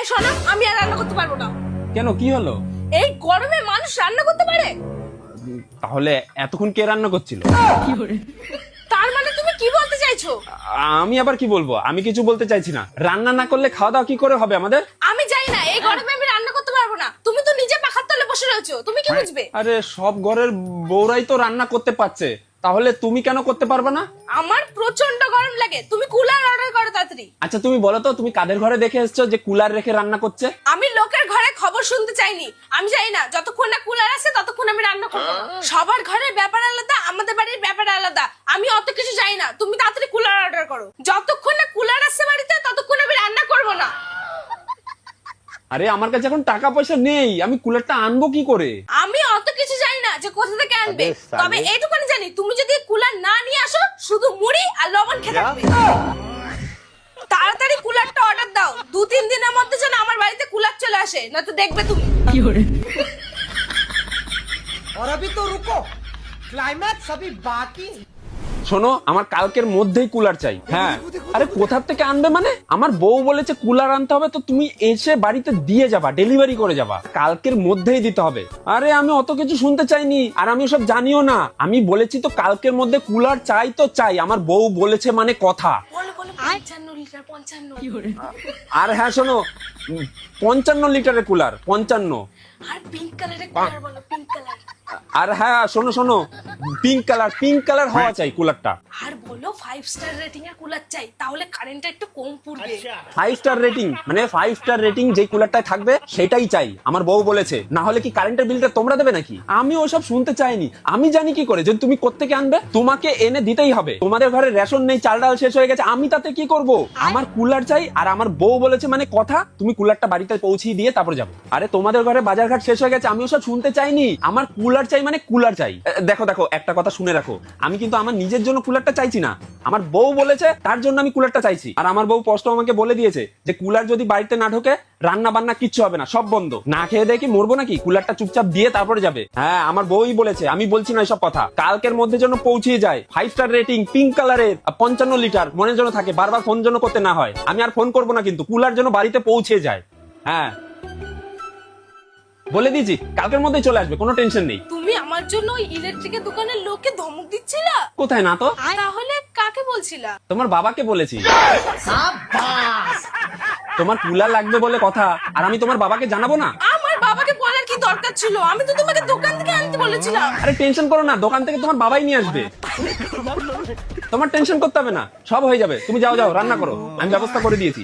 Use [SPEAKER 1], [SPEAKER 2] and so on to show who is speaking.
[SPEAKER 1] এই শোনো, আমি আর রান্না করতে পারবো না।
[SPEAKER 2] কেন, কি হলো?
[SPEAKER 1] এই গরমে মানুষ রান্না করতে পারে?
[SPEAKER 2] তাহলে এতক্ষণ কে রান্না করছিল?
[SPEAKER 1] তার মানে তুমি কি বলতে চাইছো?
[SPEAKER 2] আমি আবার কি বলবো? আমি কিছু বলতে চাইছি না। রান্না না করলে খাওয়া দাওয়া কি করে হবে আমাদের?
[SPEAKER 1] আমি জানি না, এই গরমে আমি রান্না করতে পারবো না। তুমি তো নিজে পাখার তলে বসে রয়েছো, তুমি কি বুঝবে?
[SPEAKER 2] আরে সব ঘরের বউরাই তো রান্না করতে পারছে, তাহলে তুমি কেন করতে পারবে না?
[SPEAKER 1] আমার প্রচন্ড গরম লাগে, তুমি কুলার অর্ডার করো তাড়াতাড়ি।
[SPEAKER 2] আচ্ছা তুমি বলো তো, তুমি কাদের ঘরে দেখে এসছো যে কুলার রেখে রান্না করছে?
[SPEAKER 1] আমি লোকের ঘরে খবর শুনতে চাইনি। আমি জানি না, যতক্ষণ না কুলার আছে ততক্ষণ আমি রান্না করবো না। সবার ঘরের ব্যাপার আলাদা, আমাদের বাড়ির ব্যাপার আলাদা। আমি অত কিছু জানি না, তুমি তাড়াতাড়ি কুলার অর্ডার করো। যতক্ষণ না কুলার আসছে বাড়িতে ততক্ষণ আমি রান্না করবো না।
[SPEAKER 2] আরে আমার কাছে এখন টাকা পয়সা নেই, আমি কুলারটা আনবো কি করে?
[SPEAKER 1] আমি অত কিছু জানি না যে কোথা থেকে আনবে, তবে এইটুকুনি জানি তুমি যদি কুলার না নিয়ে আসো শুধু মুড়ি আর লবণ খেতে থাকবে। তাড়াতাড়ি কুলারটা অর্ডার দাও, 2-3 দিনের মধ্যে যেন আমার বাড়িতে কুলার চলে আসে, না তো দেখবে তুমি।
[SPEAKER 3] और अभी तो रुको, क्लाइमैक्स अभी बाकी।
[SPEAKER 2] শোনো, আমার কালকের মধ্যেই কুলার চাই। হ্যাঁ। আরে কোথা থেকে আনবে মানে? আমার বউ বলেছে কুলার আনতে হবে, তো তুমি এসে বাড়িতে দিয়ে যাবা, ডেলিভারি করে যাবা। কালকের মধ্যেই দিতে হবে। আরে আমি অত কিছু শুনতে চাইনি, আর আমি ওসব জানিও না। আমি বলেছি তো কালকের মধ্যে কুলার চাই তো চাই। আমার বউ বলেছে মানে কথা।
[SPEAKER 1] বলো বলো, 55 লিটার 55।
[SPEAKER 2] আর হ্যাঁ শোনো, 55 লিটারের কুলার, 55।
[SPEAKER 1] আর পিঙ্ক কালারের কুলার বলো, পিঙ্ক কালার।
[SPEAKER 2] আর হ্যাঁ শোনো শোনো, পিঙ্ক কালার হওয়া চাই কুলারটা।
[SPEAKER 1] আর বলো 5 স্টার রেটিং এর কুলার চাই, তাহলে কারেন্টটা একটু কম পড়বে।
[SPEAKER 2] 5 স্টার রেটিং মানে 5 স্টার রেটিং যে কুলারটায় থাকবে সেটাই চাই, আমার বউ বলেছে। না হলে কি কারেন্টের বিলটা তোমরা দেবে নাকি? আমি ওসব শুনতে চাইনি। আমি জানি কি করে যে তুমি কোত্থেকে আনবে? তোমাকে এনে দিতেই হবে। তোমাদের ঘরে রেশন নেই, চাল ডাল শেষ হয়ে গেছে, আমি তাতে কি করব? আমার কুলার চাই, আর আমার বউ বলেছে মানে কথা। তুমি কুলারটা বাড়িতে পৌঁছিয়ে দিয়ে তারপর যাবো। আরে তোমাদের ঘরে বাজারঘাট শেষ হয়ে গেছে, আমি ওসব শুনতে চাইনি। আমার কুলার চাই মানে কুলার চাই। দেখো দেখো, একটা কথা শুনে রাখো, আমি কিন্তু আমার নিজের জন্য কুলারটা চাইছি না। আমার বউ বলেছে তার জন্য আমি কুলারটা চাইছি। আর আমার বউ স্পষ্ট আমাকে বলে দিয়েছে যে কুলার যদি বাড়িতে না ঢোকে রান্না বান্না কিচ্ছু হবে না, সব বন্ধ। না খেয়ে দেখি মরবো নাকি? কুলারটা চুপচাপ দিয়ে তারপরে যাবে। হ্যাঁ, আমার বউই বলেছে, আমি বলছি না এসব কথা। কালকের মধ্যে যেন পৌঁছিয়ে যায়। 5 স্টার রেটিং, পিঙ্ক কালারের, 55 লিটার, মনের জন্য থাকে, বারবার ফোন যেন করতে না হয়। আমি আর ফোন করবো না, কিন্তু কুলার যেন বাড়িতে পৌঁছে যায়। হ্যাঁ বলে দিয়েছি, কালকের মধ্যেই চলে আসবে, কোনো টেনশন নেই।
[SPEAKER 1] তুমি আমার জন্য ওই ইলেকট্রিকের দোকানের লোককে ধমক দিচ্ছিলা?
[SPEAKER 2] কোথায় না তো?
[SPEAKER 1] তাহলে কাকে বলছিলা?
[SPEAKER 2] তোমার বাবাকে বলেছি। তোমার কুলার লাগবে বলে কথা, আর আমি তোমার বাবাকে জানাবো না?
[SPEAKER 1] আমার বাবাকে বলার কি দরকার ছিল? আমি তো তোমাকে দোকান থেকে আনতে বলেছিলাম।
[SPEAKER 2] আরে টেনশন করো না, দোকান থেকে তোমার বাবাই নিয়ে আসবে। তোমার টেনশন করতে হবে না, সব হয়ে যাবে। তুমি যাও যাও, রান্না করো, আমি ব্যবস্থা করে দিয়েছি।